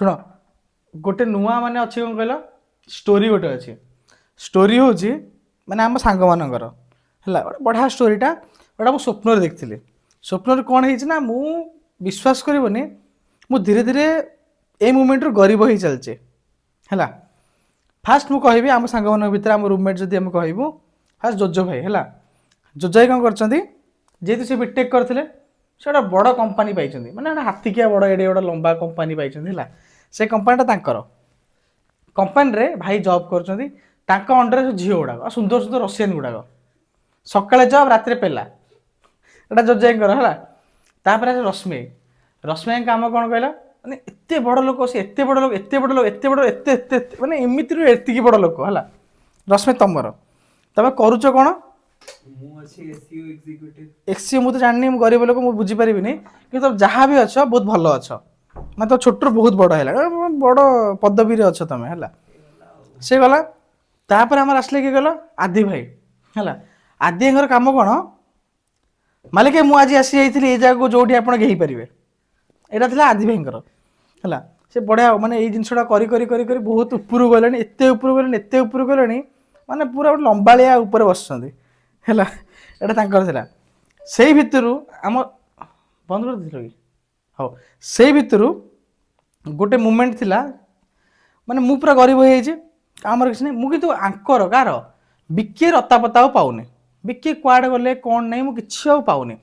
ଶୁଣ ଗୋଟେ ନୂଆ ମାନେ ଅଛି କ'ଣ କହିଲ ଷ୍ଟୋରି ଗୋଟେ ଅଛି। ଷ୍ଟୋରି ହେଉଛି ମାନେ ଆମ ସାଙ୍ଗମାନଙ୍କର ହେଲା ଗୋଟେ ବଢ଼ିଆ ଷ୍ଟୋରିଟା ଗୋଟେ ମୁଁ ସ୍ୱପ୍ନରେ ଦେଖିଥିଲି। ସ୍ୱପ୍ନରେ କ'ଣ ହେଇଛି ନା ମୁଁ ବିଶ୍ୱାସ କରିବନି ମୁଁ ଧୀରେ ଧୀରେ ଏଇ ମୁମେଣ୍ଟରୁ ଗରିବ ହେଇ ଚାଲିଛି ହେଲା। ଫାଷ୍ଟ ମୁଁ କହିବି ଆମ ସାଙ୍ଗମାନଙ୍କ ଭିତରେ ଆମ ରୁମମେଟ୍ ଯଦି ଆମେ କହିବୁ ଫାଷ୍ଟ ଜୋଜୋ ଭାଇ ହେଲା। ଜୋଜୋ ଭାଇ କ'ଣ କରିଛନ୍ତି ଯେହେତୁ ସେ ବିଟେକ୍ କରିଥିଲେ ସେ ଗୋଟେ ବଡ଼ କମ୍ପାନୀ ପାଇଛନ୍ତି ମାନେ ଗୋଟେ ହାତିକିଆ ବଡ଼ ଏଡ଼େ ଗୋଟେ ଲମ୍ବା କମ୍ପାନୀ ପାଇଛନ୍ତି ହେଲା। ସେ କମ୍ପାନୀଟା ତାଙ୍କର କମ୍ପାନୀରେ ଭାଇ ଜବ୍ କରୁଛନ୍ତି ତାଙ୍କ ଅଣ୍ଡରରେ ସବୁ ଝିଅ ଗୁଡ଼ାକ ସୁନ୍ଦର ସୁନ୍ଦର ରସିଆନ୍ ଗୁଡ଼ାକ ସକାଳେ ଜବ୍ ରାତିରେ ପେଲା ଏଇଟା ଜୋଜୋ ଭାଇଙ୍କର ହେଲା। ତାପରେ ରଶ୍ମି ରଶ୍ମିଙ୍କ କାମ କ'ଣ କହିଲ ମାନେ ଏତେ ବଡ଼ ଲୋକ ସେ ଏତେ ବଡ଼ ଲୋକ ଏତେ ବଡ଼ ଲୋକ ଏତେ ବଡ଼ ଏତେ ଏତେ ମାନେ ଏମିତିରୁ ଏତିକି ବଡ଼ ଲୋକ ହେଲା। ରଶ୍ମି ତମର ତମେ କରୁଛ କ'ଣ ଏକ୍ସିଓ ମୁଁ ତ ଜାଣିନି ମୁଁ ଗରିବ ଲୋକ ମୁଁ ବୁଝିପାରିବିନି କିନ୍ତୁ ତମେ ଯାହା ବି ଅଛ ବହୁତ ଭଲ ଅଛ ମାନେ ତ ଛୋଟରୁ ବହୁତ ବଡ଼ ହେଲା ବଡ଼ ପଦବୀରେ ଅଛ ତମେ ହେଲା। ସେ ଗଲା ତାପରେ ଆମର ଆସିଲେ କିଏ ଗଲ ଆଦି ଭାଇ ହେଲା। ଆଦି ଭାଇଙ୍କର କାମ କ'ଣ ମାଲିକ ମୁଁ ଆଜି ଆସିଯାଇଥିଲି ଏଇ ଜାଗାକୁ ଯୋଉଠି ଆପଣ ହେଇପାରିବେ ଏଇଟା ଥିଲା ଆଦି ଭାଇଙ୍କର ହେଲା। ସେ ବଢ଼ିଆ ମାନେ ଏଇ ଜିନିଷଟା କରି କରି କରି କରି ବହୁତ ଉପରକୁ ଗଲେଣି ଏତେ ଉପରକୁ ଗଲେଣି ଏତେ ଉପରକୁ ଗଲେଣି ମାନେ ପୁରା ଗୋଟେ ଲମ୍ବାଳିଆ ଉପରେ ବସିଛନ୍ତି ହେଲା। ଏଇଟା ତାଙ୍କର ଥିଲା। ସେଇ ଭିତରୁ ଆମ ବନ୍ଦ କରିଦେଇଥିଲ କି ହଉ ସେଇ ଭିତରୁ ଗୋଟେ ମୁମେଣ୍ଟ ଥିଲା ମାନେ ମୁଁ ପୁରା ଗରିବ ହେଇଯାଇଛି ଆମର କିଛି ନାହିଁ। ମୁଁ କିନ୍ତୁ ଆଙ୍କର କାହାର ବିକି ରତାପତା ଆଉ ପାଉନି ବିକି କୁଆଡ଼େ ଗଲେ କ'ଣ ନାହିଁ ମୁଁ କିଛି ଆଉ ପାଉନି।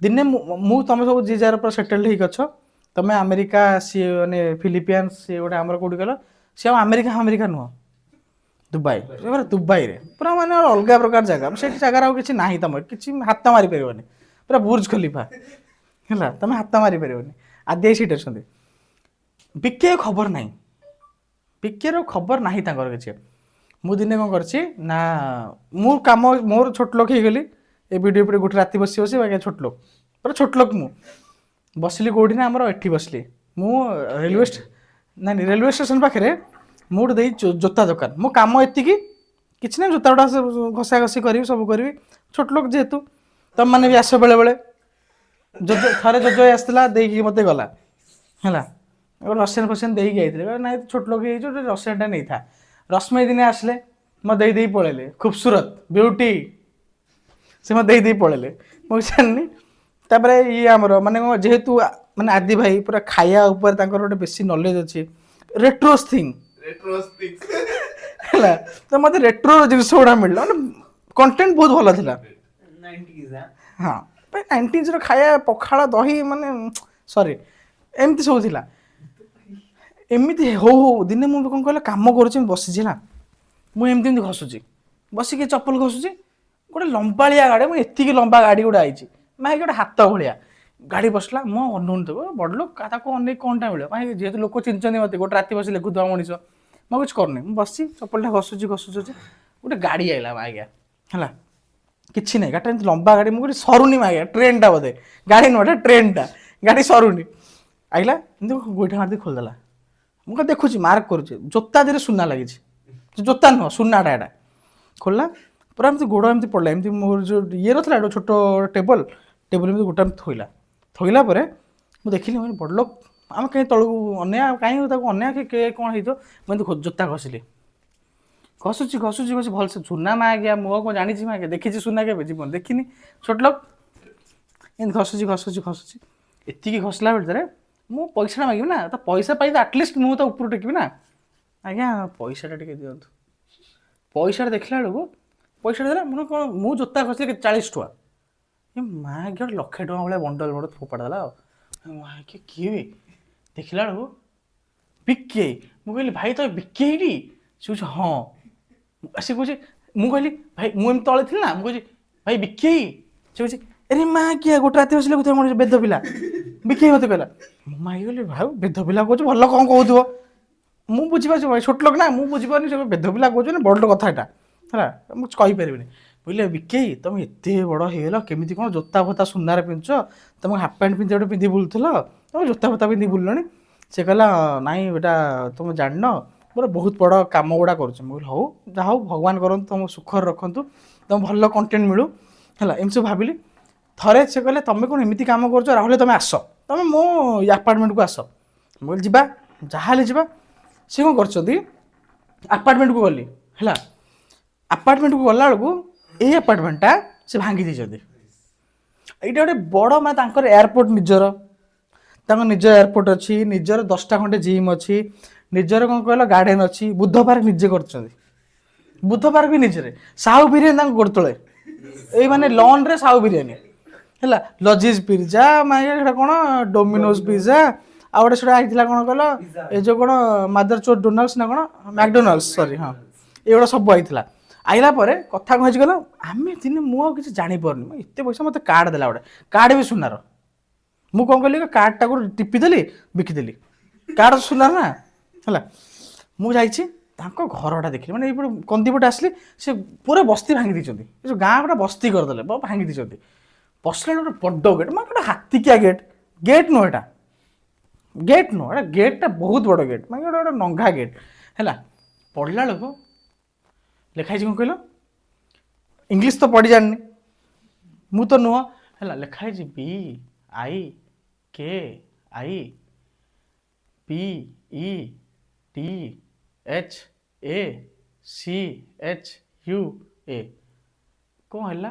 ଦିନେ ମୁଁ ତମେ ସବୁ ଯିଏ ଯାହାର ପୁରା ସେଟେଲ୍ଡ ହେଇକି ଅଛ ତମେ ଆମେରିକା ସିଏ ମାନେ ଫିଲିପିନ୍ସ ସିଏ ଗୋଟେ ଆମର କେଉଁଠି ଗଲ ସିଏ ଆଉ ଆମେରିକା ନୁହଁ ଦୁବାଇ ଦୁବାଇରେ ପୁରା ମାନେ ଅଲଗା ପ୍ରକାର ଜାଗା ସେଠି ଜାଗାରେ ଆଉ କିଛି ନାହିଁ ତମର କିଛି ହାତ ମାରିପାରିବନି ପୁରା ବୁର୍ଜ ଖଲିଫା ହେଲା ତମେ ହାତ ମାରିପାରିବନି। ଆଦି ସେଇଠି ଅଛନ୍ତି ବିକି ଖବର ନାହିଁ ବିକିର ଖବର ନାହିଁ ତାଙ୍କର କିଛି। ମୁଁ ଦିନେ କ'ଣ କରିଛି ନା ମୁଁ କାମ ମୋର ଛୋଟ ଲୋକ ହେଇଗଲି ଏ ଭିଡ଼ିଓ ଉପରେ ଗୋଟେ ରାତି ବସି ଆଜ୍ଞା ଛୋଟ ଲୋକ ପୁରା ଛୋଟ ଲୋକ ମୁଁ ବସିଲି କେଉଁଠି ନା ଆମର ଏଠି ବସିଲି ମୁଁ ରେଲୱେ ଷ୍ଟେସନ ପାଖରେ ମୁଁ ଗୋଟେ ଦେଇ ଜୋତା ଦୋକାନ ମୋ କାମ ଏତିକି କିଛି ନାହିଁ ଜୋତା ଗୁଡ଼ା ଘଷା ଘଷି କରିବି ସବୁ କରିବି ଛୋଟ ଲୋକ ଯେହେତୁ ତମମାନେ ବି ଆସ ବେଳେବେଳେ ଥରେ ଜୋଜୋ ଆସିଥିଲା ଦେଇକି ମୋତେ ଗଲା ହେଲା ଗୋଟେ ରସିଆନ୍ ଫସିଆନ୍ ଦେଇକି ଯାଇଥିଲେ ନାଇଁ ଛୋଟ ଲୋକ ହେଇଛୁ ଗୋଟେ ରସିଆନ୍ଟା ନେଇଥା। ରଶ୍ମି ଦିନେ ଆସିଲେ ମୋ ଦେଇ ପଳେଇଲେ ଖୁବସୁରତ ବିୟୁଟି ସେ ମୋ ଦେଇ ପଳେଇଲେ ମୁଁ ଜାଣିନି। ତାପରେ ଇଏ ଆମର ମାନେ କ'ଣ ଯେହେତୁ ମାନେ ଆଦି ଭାଇ ପୁରା ଖାଇବା ଉପରେ ତାଙ୍କର ଗୋଟେ ବେଶୀ ନଲେଜ ଅଛି ରେଟ୍ରୋସ୍ ଥିଙ୍ଗ ହେଲା ତ ମୋତେ ରେଟ୍ରୋ ଜିନିଷ ଗୁଡ଼ା ମିଳିଲା ମାନେ କଣ୍ଟେଣ୍ଟ ବହୁତ ଭଲ ଥିଲା। ହଁ ନାଇଣ୍ଟିଜ୍ର ଖାଇବା ପଖାଳ ଦହି ମାନେ ସରି ଏମିତି ସବୁ ଥିଲା। ଏମିତି ହଉ ଦିନେ ମୁଁ କ'ଣ କହିଲ କାମ କରୁଛି ମୁଁ ବସିଛି ହେଲା ମୁଁ ଏମିତି ଘଷୁଛି ବସିକି ଚପଲ ଘଷୁଛି ଗୋଟେ ଲମ୍ବାଳିଆ ଗାଡ଼ି ମୁଁ ଏତିକି ଲମ୍ବା ଗାଡ଼ି ଗୋଟେ ଆଇଛି ମାଇକି ଗୋଟେ ହାତ ଭଳିଆ ଗାଡ଼ି ବସିଲା ମୋ ଅନଉନ ଦେବ ବଡ଼ ଲୋକ ତାକୁ ଅନେକ କ'ଣଟା ମିଳିବ କାହିଁକି ଯେହେତୁ ଲୋକ ଚିହ୍ନିଛନ୍ତି ମୋତେ ଗୋଟେ ରାତି ବସି ଲେଖୁଥିବା ମଣିଷ ମୁଁ କିଛି କରୁନି ମୁଁ ବସିଛି ଚପଲଟା ଘଷୁଛି ଗୋଟେ ଗାଡ଼ି ଆଇଲା ଆଜ୍ଞା ହେଲା କିଛି ନାହିଁ ଗାଡ଼ିଟା ଏମିତି ଲମ୍ବା ଗାଡ଼ି ମୁଁ ଗୋଟେ ସରୁନି ଆଜ୍ଞା ଟ୍ରେନଟା ବୋଧେ ଗାଡ଼ି ନୁହଁ ଟ୍ରେନଟା ଗାଡ଼ି ସରୁନି ଆଇଲା ଏମିତି ଗୋଇଠା ମାରିକି ଖୋଲିଦେଲା। ମୁଁ କ'ଣ ଦେଖୁଛି ମାର୍କ କରୁଛି ଜୋତା ଦେହରେ ସୁନା ଲାଗିଛି ଜୋତା ନୁହଁ ସୁନାଟା ଏଇଟା ଖୋଲିଲା ପୁରା ଏମିତି ଗୋଡ଼ ଏମିତି ପଡ଼ିଲା ଏମିତି ମୋର ଯେଉଁ ଇଏ ନଥିଲା ଗୋଟେ ଛୋଟ ଟେବଲ୍ ଏମିତି ଗୋଟା ଥୋଇଲା ପରେ ମୁଁ ଦେଖିଲି ମୁଁ ବଡ଼ ଲୋକ ଆମେ କାହିଁ ତଳକୁ ଅନ୍ୟା କାହିଁ ତାକୁ ଅନ୍ୟା କି କ'ଣ ହେଇଥିବ ମୁଁ ଏମିତି ଜୋତା ଘଷୁଛି ଭଲସେ ସୁନା ମା ଆଜ୍ଞା ମୁଁ କ'ଣ ଜାଣିଛି ମା ଆଜ୍ଞା ଦେଖିଛି ସୁନା କେବେ ଜୀବନ ଦେଖିନି ଛୋଟ ଲୋକ ଏମିତି ଘଷୁଛି ଏତିକି ଘଷିଲା ଭିତରେ ମୁଁ ପଇସାଟା ମାଗିବି ନା ତ ପଇସା ପାଇ ଆଟଲିଷ୍ଟ ମୁଁ ତ ଉପରୁ ଟେକିବି ନା ଆଜ୍ଞା ପଇସାଟା ଟିକେ ଦିଅନ୍ତୁ। ପଇସାଟା ଦେଖିଲା ବେଳକୁ ପଇସାଟା ଦେଲା ମୁଁ କ'ଣ ମୁଁ ଜୋତା ଘଷିଲି 40 ଟଙ୍କା ମା ଆଜ୍ଞା ଗୋଟେ 1,00,000 ଟଙ୍କା ଭଳିଆ ବଣ୍ଡଲ ବଡ଼ ଫୋପାଡ଼ି ଦେଲା ଆଉ କିଏ ଦେଖିଲା ବେଳକୁ ବିକି। ମୁଁ କହିଲି ଭାଇ ତମେ ବିକି ହେଇଟି ସେ କହୁଛି ହଁ ସେ କହୁଛି ମୁଁ କହିଲି ଭାଇ ମୁଁ ଏମିତି ତଳେ ଥିଲି ନା ମୁଁ କହୁଛି ଭାଇ ବିକି ସେ କହୁଛି ଆରେ ମା କିଏ ଗୋଟେ ରାତି ବସିଲେ କହୁଥିବ ବେଦ ପିଲା ବିକି ମୋତେ କହିଲା ମୁଁ ମାଗିଗଲି ଭାଇ ବେଦ ପିଲା କହୁଛୁ ଭଲ କ'ଣ କହୁଥିବ ମୁଁ ବୁଝିପାରୁଛି ଭାଇ ଛୋଟ ଲୋକ ନା ମୁଁ ବୁଝିପାରୁନି ସେ ବେଦ ପିଲା କହୁଛୁ ନା ବଡ଼ କଥା ଏଇଟା ହେଲା ମୁଁ କହିପାରିବିନି ବୁଝିଲେ ବିକି ତମେ ଏତେ ବଡ଼ ହେଇଗଲ କେମିତି କ'ଣ ଜୋତା ଫୋତା ସୁନାରେ ପିନ୍ଧୁଛ ତମେ ହାଫ୍ ପ୍ୟାଣ୍ଟ ପିନ୍ଧି ଗୋଟେ ପିନ୍ଧି ବୁଲୁଥିଲ ତମେ ଜୋତା ଫୋତା ପିନ୍ଧି ବୁଲିଲଣି ସେ କହିଲା ନାଇଁ ଏଇଟା ତମେ ଜାଣିନ ମୋର ବହୁତ ବଡ଼ କାମ ଗୁଡ଼ା କରୁଛି ମୁଁ କହିଲି ହଉ ଯାହା ହଉ ଭଗବାନ କରନ୍ତୁ ତମ ସୁଖରେ ରଖନ୍ତୁ ତମ ଭଲ କଣ୍ଟେଣ୍ଟ ମିଳୁ ହେଲା ଏମିତି ସବୁ ଭାବିଲି। ଥରେ ସେ କହିଲେ ତମେ କ'ଣ ଏମିତି କାମ କରୁଛ ରାହୁଲ ତମେ ଆସ ତମେ ମୋ ଆପାର୍ଟମେଣ୍ଟକୁ ଆସ ମୁଁ କହିଲି ଯିବା ଯାହା ହେଲେ ଯିବା। ସେ କ'ଣ କରିଛନ୍ତି, ଆପାର୍ଟମେଣ୍ଟକୁ ଗଲି ହେଲା, ଆପାର୍ଟମେଣ୍ଟକୁ ଗଲା ବେଳକୁ ଏଇ ଆପାର୍ଟମେଣ୍ଟଟା ସେ ଭାଙ୍ଗି ଦେଇଛନ୍ତି। ଏଇଟା ଗୋଟେ ବଡ଼ ମାନେ ତାଙ୍କର ଏୟାରପୋର୍ଟ ନିଜର, ତାଙ୍କ ନିଜ ଏୟାରପୋର୍ଟ ଅଛି, ନିଜର 10ଟା ଖଣ୍ଡେ ଜିମ୍ ଅଛି, ନିଜର କ'ଣ କହିଲ ଗାର୍ଡେନ୍ ଅଛି, ବୁଦ୍ଧ ପାର୍କ ନିଜେ କରିଛନ୍ତି, ବୁଦ୍ଧ ପାର୍କ ବି ନିଜରେ, ସାହୁ ବିରିୟାନୀ ତାଙ୍କ ଗୋଡ଼ ତଳେ, ଏଇ ମାନେ ଲନ୍ରେ ସାହୁ ବିରିୟାନୀ ହେଲା, ଲଜିଜ ପିଜା ମାନେ ସେଟା କ'ଣ ଡୋମିନୋଜ ପିଜା, ଆଉ ଗୋଟେ ସେଟା ହେଇଥିଲା କ'ଣ କହିଲ ଏ ଯୋଉ କ'ଣ ମାଦର ଚୋର ଡୋନାଲ୍ଡସ ନା କ'ଣ ମ୍ୟାକଡୋନାଲ୍ଡସ, ସରି ହଁ, ଏଇଗୁଡ଼ା ସବୁ ହେଇଥିଲା। ଆଇଲା ପରେ କଥା କ'ଣ ହେଇଛି କହିଲ, ଆମେ ଦିନେ ମୁଁ ଆଉ କିଛି ଜାଣିପାରୁନି, ଏତେ ପଇସା ମୋତେ କାର୍ଡ଼ ଦେଲା, ଗୋଟେ କାର୍ଡ଼ ବି ସୁନାର। ମୁଁ କ'ଣ କଲି, କାର୍ଡ଼ଟାକୁ ଟିପିଦେଲି, ବିକିଦେଲି, କାର୍ଡ଼ ସୁନାର ନା ହେଲା। ମୁଁ ଯାଇଛି ତାଙ୍କ ଘରଟା ଦେଖିଲି, ମାନେ ଏଇପଟେ କନ୍ଦିପଟେ ଆସିଲି, ସେ ପୁରା ବସ୍ତି ଭାଙ୍ଗି ଦେଇଛନ୍ତି, ଏ ଯେଉଁ ଗାଁ ଗୋଟେ ବସ୍ତି କରିଦେଲେ, ଭାଙ୍ଗି ଦେଇଛନ୍ତି। ପଶିଲା ଗୋଟେ ବଡ଼ ଗେଟ୍, ମାନେ ଗୋଟେ ହାତିକିଆ ଗେଟ୍, ଗେଟ୍ ନୁହଁ ଏଇଟା, ଗେଟ୍ ନୁହଁ ଏଇଟା, ଗେଟ୍ଟା ବହୁତ ବଡ଼ ଗେଟ୍, ମାନେ ଗୋଟେ ନଙ୍ଗା ଗେଟ୍ ହେଲା। ପଢ଼ିଲା ବେଳକୁ ଲେଖା ହେଇଛି କ'ଣ କହିଲ, ଇଂଲିଶ ତ ପଢ଼ି ଜାଣିନି, ମୁଁ ତ ନୁହଁ ହେଲା, ଲେଖା ହେଇଛି BIKIPETHUA, କ'ଣ ହେଲା,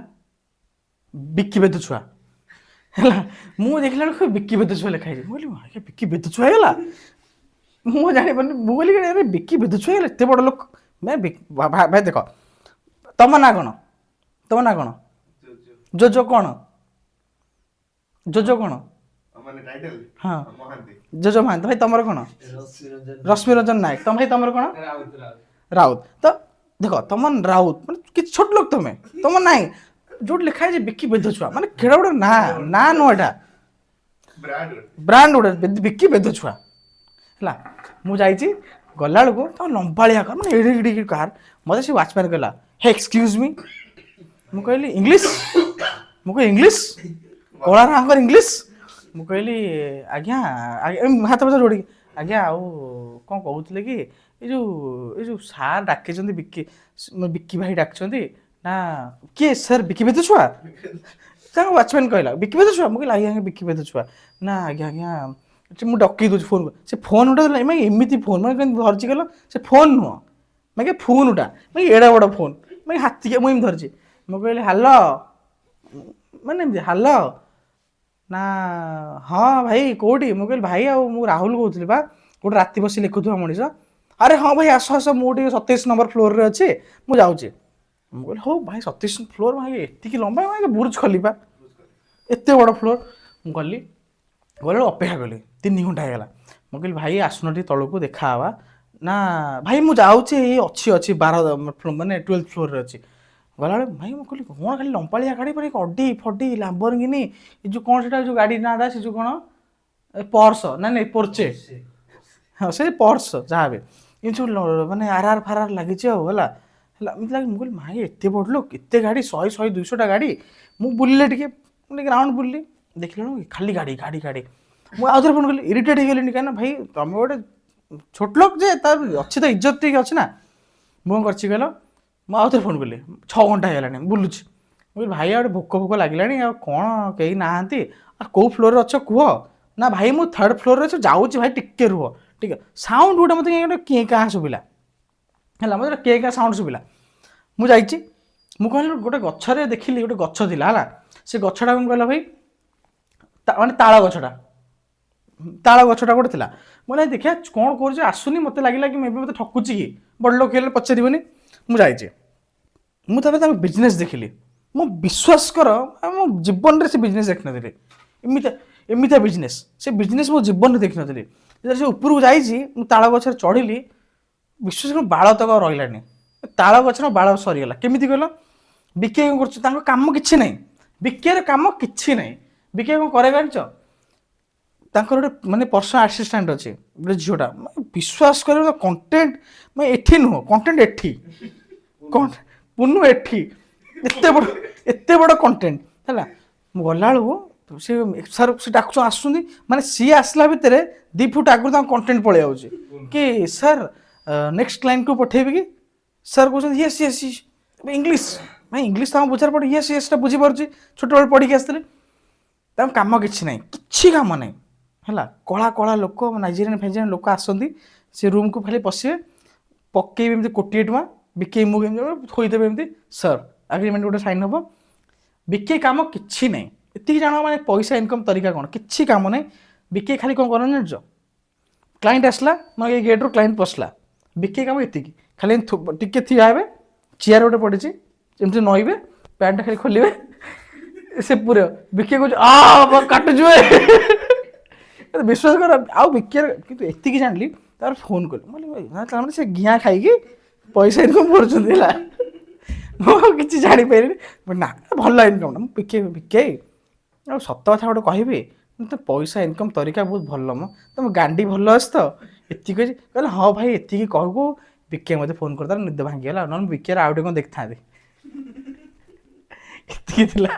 ବିକି ବେଦ ଛୁଆ ହେଲା। ମୁଁ ଦେଖିଲା ବେଳକୁ ବିକି ବେଦ ଛୁଆ ଲେଖା ହେଇଛି। ମୁଁ କହିଲି ଆଜ୍ଞା ବିକି ବେଦ ଛୁଆ ହେଇଗଲା, ମୁଁ ଜାଣିପାରୁନି। ମୁଁ କହିଲି ଆରେ ବିକି ବେଦ ଛୁଆ ହେଇଗଲା, ଏତେ ବଡ଼ ଲୋକ। ଭାଇ ଦେଖ, ତମ ନାଁ କ'ଣ, ତମ ନାଁ କ'ଣ, ଜୋଜୋ କ'ଣ, ଜୋଜୋ କ'ଣ, ହଁ ଜୋଜୋ ମହାନ୍ତି। ଭାଇ ତମର କ'ଣ, ରଶ୍ମି ରଞ୍ଜନ ନାୟକ। ତମ ଭାଇ ତମର କ'ଣ, ରାଉତ। ତ ଦେଖ ତମ ରାଉତ ମାନେ କିଛି ଛୋଟ ଲୋକ, ତମ ନାଇଁ ଯୋଉଠି ଲେଖା ହେଇଛି ବିକି ବେଦ ଛୁଆ, ମାନେ କେଡ଼ା ଗୋଟେ ନା ନୁହଁ, ଏଇଟା ବ୍ରାଣ୍ଡ ଗୋଟେ ବିକି ବେଦ ଛୁଆ ହେଲା। ମୁଁ ଯାଇଛି ଗଲା ବେଳକୁ ତମ ଲମ୍ବାଳିଆ କାର, ମାନେ ଏଡି କାର। ମତେ ସେ ୱାଚମ୍ୟାନ କହିଲା ହେ ଏକ୍ସକ୍ୟୁଜ ମି, ମୁଁ କହିଲି ଇଂଲିଶ, ମୁଁ କହିଲି ଇଂଲିଶ, କଳା ରାଙ୍କର ଇଂଲିଶ। ମୁଁ କହିଲି ଆଜ୍ଞା ହାତ ପଛ ଯୋଡ଼ିକି, ଆଜ୍ଞା ଆଉ କ'ଣ କହୁଥିଲେ କି, ଏଇ ଯୋଉ ସାର୍ ଡାକିଛନ୍ତି, ବିକି ଭାଇ ଡାକିଛନ୍ତି ନା, କିଏ ସାର୍ ବିକି ବେଦ ଛୁଆ, ତାଙ୍କ ୱାଚମ୍ୟାନ କହିଲା ବିକି ବେଦ ଛୁଆ। ମୁଁ କହିଲି ଆଜ୍ଞା ବିକି ବେଦ ଛୁଆ ନା, ଆଜ୍ଞା ମୁଁ ଡକେଇ ଦେଉଛି ଫୋନ୍। ସେ ଫୋନ୍ ଗୋଟେ ମାନେ ଏମିତି ଫୋନ୍, ମାନେ କେମିତି ଧରିଛି କହିଲ, ସେ ଫୋନ୍ ନୁହଁ ମାନେ ଫୋନ୍ଟା ମାନେ ଏଡ଼େ ବଡ଼ ଫୋନ୍, ମାନେ ହାତିକେ ମୁଁ ଏମିତି ଧରିଛି। ମୁଁ କହିଲି ହ୍ୟାଲୋ, ମାନେ ଏମିତି ହ୍ୟାଲୋ ନା, ହଁ ଭାଇ କୋଉଠି। ମୁଁ କହିଲି ଭାଇ ଆଉ ମୁଁ ରାହୁଲ କହୁଥିଲି ବା, ଗୋଟେ ରାତି ବସି ଲେଖୁଥିବା ମଣିଷ। ଆରେ ହଁ ଭାଇ ଆସ ମୁଁ ଟିକେ 27 ନମ୍ବର ଫ୍ଲୋରରେ ଅଛି, ମୁଁ ଯାଉଛି। ମୁଁ କହିଲି ହଉ ଭାଇ 27 ଫ୍ଲୋର, ଭାଇ ଏତିକି ଲମ୍ବା, ବୁର୍ଜ ଖଲିଫା ଏତେ ବଡ଼ ଫ୍ଲୋର। ମୁଁ ଗଲି ଅପେକ୍ଷା କଲି, 3 ଘଣ୍ଟା ହେଇଗଲା। ମୁଁ କହିଲି ଭାଇ ଆସୁନ ଟିକେ ତଳକୁ ଦେଖା ହେବା। ନା ଭାଇ ମୁଁ ଯାଉଛି, ଏଇ ଅଛି 12 ମାନେ 12th ଫ୍ଲୋରରେ ଅଛି। ଗଲାବେଳେ ଭାଇ ମୁଁ କହିଲି କ'ଣ ଖାଲି ଲମ୍ବାଳିଆ ଗାଡ଼ି, ମାନେ ଅଡି ଫଡି ଲାମ୍ବରଗିନି, ଏ ଯେଉଁ କ'ଣ ସେଟା ଯେଉଁ ଗାଡ଼ି ନାଁଟା, ସେ ଯେଉଁ କ'ଣ ପର୍ସ, ନାଇଁ ପୋର୍ଚେ, ହଁ ସେ ପର୍ସ ଯାହା ବି, ଏମିତି ସବୁ ମାନେ ଆର ଫାର ଲାଗିଛି ଆଉ ହେଲା। ଏମିତି ଲାଗି। ମୁଁ କହିଲି ଭାଇ ଏତେ ବଡ଼ ଲୋକ, କେତେ ଗାଡ଼ି, 100-200ଟା ଗାଡ଼ି। ମୁଁ ବୁଲିଲେ ଟିକେ ରାଉଣ୍ଡ ବୁଲିଲି, ଦେଖିଲା ବେଳକୁ ଖାଲି ଗାଡ଼ି। ମୁଁ ଆଉ ଥରେ ଫୋନ୍ କଲି, ଇରିଟେଟ୍ ହେଇଗଲିଣି, କାହିଁକି ନା ଭାଇ ତମେ ଗୋଟେ ଛୋଟ ଲୋକ ଯେ ତାର ଅଛି ତ ଇଜ୍ଜତ ଟିକେ ଅଛି ନା। ମୁଁ କ'ଣ କରିଛି କହିଲ, ମୁଁ ଆଉ ଥରେ ଫୋନ୍ କଲି, 6 ଘଣ୍ଟା ହେଇଗଲାଣି ବୁଲୁଛି। ମୁଁ କହିଲି ଭାଇ ଆଉ ଗୋଟେ ଭୋକ ଲାଗିଲାଣି, ଆଉ କ'ଣ କେହି ନାହାନ୍ତି, ଆଉ କେଉଁ ଫ୍ଲୋରରେ ଅଛ କୁହ। ନା ଭାଇ ମୁଁ 3rd ଫ୍ଲୋରରେ ଅଛି, ଯାଉଛି ଭାଇ ଟିକେ ରୁହ ଟିକେ। ସାଉଣ୍ଡ ଗୋଟେ ମୋତେ ଗୋଟେ କେଁ କାଁ ଶୁଭିଲା ହେଲା, ମୋତେ କେଁ କାଁ ସାଉଣ୍ଡ ଶୁଭିଲା। ମୁଁ ଯାଇଛି, ମୁଁ କହିଲି ଗୋଟେ ଗଛରେ ଦେଖିଲି, ଗୋଟେ ଗଛ ଥିଲା ହେଲା। ସେ ଗଛଟା କ'ଣ କହିଲା ଭାଇ, ମାନେ ତାଳ ଗଛଟା ଗୋଟେ ଥିଲା। ମୁଁ କହିଲି ଦେଖିଆ କ'ଣ କରୁଛି, ଆସୁନି, ମୋତେ ଲାଗିଲା କି ଏବେ ମୋତେ ଠକୁଛି କି, ବଡ଼ ଲୋକ ହେଲେ ପଚାରିବନି। ମୁଁ ଯାଇଛି, ମୁଁ ତାପରେ ତାଙ୍କ ବିଜନେସ୍ ଦେଖିଲି। ମୁଁ ବିଶ୍ୱାସ କର ମୋ ଜୀବନରେ ସେ ବିଜନେସ୍ ଦେଖିନଥିଲି, ଏମିତିଆ ବିଜନେସ୍, ସେ ବିଜନେସ୍ ମୋ ଜୀବନରେ ଦେଖିନଥିଲି। ଯେତେବେଳେ ସେ ଉପରକୁ ଯାଇଛି, ମୁଁ ତାଳ ଗଛରେ ଚଢ଼ିଲି, ବିଶ୍ୱାସ କର ବାଳ ତକ ରହିଲାନି, ତାଳ ଗଛର ବାଳ ସରିଗଲା। କେମିତି କହିଲ, ବିକିଆ କ'ଣ କରୁଛି, ତାଙ୍କ କାମ କିଛି ନାହିଁ, ବିକିଆର କାମ କିଛି ନାହିଁ। ବିକିଆ କ'ଣ କରେ ଜାଣିଛ, ତାଙ୍କର ଗୋଟେ ମାନେ ପର୍ସନାଲ ଆସିଷ୍ଟାଣ୍ଟ ଅଛି, ଗୋଟେ ଝିଅଟା। ବିଶ୍ୱାସ କରିବ କଣ୍ଟେଣ୍ଟ ମାନେ ଏଠି ନୁହଁ, କଣ୍ଟେଣ୍ଟ ଏଠି, ପୁନୁ ଏଠି, ଏତେ ବଡ଼ କଣ୍ଟେଣ୍ଟ ହେଲା। ମୁଁ ଗଲାବେଳକୁ ସାର୍ ସେ ଡାକୁଛୁ, ଆସୁଛନ୍ତି, ମାନେ ସିଏ ଆସିଲା ଭିତରେ 2 ଫୁଟ ଆଗରୁ ତାଙ୍କ କଣ୍ଟେଣ୍ଟ ପଳେଇ ଯାଉଛି କି ସାର୍ ନେକ୍ସଟ କ୍ଲାଇଣ୍ଟକୁ ପଠେଇବି କି। ସାର୍ କହୁଛନ୍ତି ୟେସ୍ ଇଂଲିଶ, ଭାଇ ଇଂଲିଶ ତାଙ୍କୁ ବୁଝାର ପଡ଼େ, ୟେସ୍ଟା ବୁଝିପାରୁଛି, ଛୋଟବେଳେ ପଢ଼ିକି ଆସିଥିଲେ। ତାଙ୍କ କାମ କିଛି ନାହିଁ, କିଛି କାମ ନାହିଁ ହେଲା କଳା କଳା ଲୋକ ନାଇଜେରିଆନ୍ ଫାଇଜେରିଆନ୍ ଲୋକ ଆସନ୍ତି ସେ ରୁମ୍କୁ ଖାଲି ପଶିବେ ପକେଇବେ ଏମିତି 1,000,000 ବିକେଇ ମୁଁ କେମିତି ଥୋଇଦେବେ ଏମିତି ସାର୍ ଆଗ୍ରିମେଣ୍ଟ ଗୋଟେ ସାଇନ୍ ହେବ ବିକେଇ କାମ କିଛି ନାହିଁ ଏତିକି ଜାଣ ମାନେ ପଇସା ଇନକମ୍ ତରିକା କ'ଣ କିଛି କାମ ନାହିଁ ବିକେଇ ଖାଲି କ'ଣ କରନ୍ତି ଜାଣିଛ କ୍ଲାଇଣ୍ଟ ଆସିଲା ମାନେ ଏଇ ଗେଟ୍ରୁ କ୍ଲାଇଣ୍ଟ ପଶିଲା ବିକେଇ କାମ ଏତିକି ଖାଲି ଟିକେ ଠିଆ ହେବେ ଚେୟାର ଗୋଟେ ପଡ଼ିଛି ଏମିତି ନଇବେ ପ୍ୟାଣ୍ଟଟା ଖାଲି ଖୋଲିବେ ସେ ପୁରା ବିକେଇ କହୁଛି କାଟୁଛୁ ବିଶ୍ୱାସ କର ଆଉ ବିକିବାର କିନ୍ତୁ ଏତିକି ଜାଣିଲି ତାର ଫୋନ୍ କଲି ମାନେ ସେ ଘିଆ ଖାଇକି ପଇସା ଇନକମ୍ କରୁଛନ୍ତି ହେଲା ମୁଁ କିଛି ଜାଣିପାରିଲିନି ନା ଭଲ ଇନକମ୍ ମୁଁ ବିକେଇ ଆଉ ସତ କଥା ଗୋଟେ କହିବି ତ ପଇସା ଇନକମ୍ ତରିକା ବହୁତ ଭଲ ମ ତମ ଗାଣ୍ଡି ଭଲ ଅଛି ତ ଏତିକି ଅଛି କହିଲେ ହଁ ଭାଇ ଏତିକି କହିବୁ ବିକେ ମୋତେ ଫୋନ୍ କରିଦେଲା ନିଦ ଭାଙ୍ଗିଗଲା ନହେଲେ ବିକେର ଆଉ ଟିକେ କ'ଣ ଦେଖିଥାନ୍ତି ଏତିକି ଥିଲା।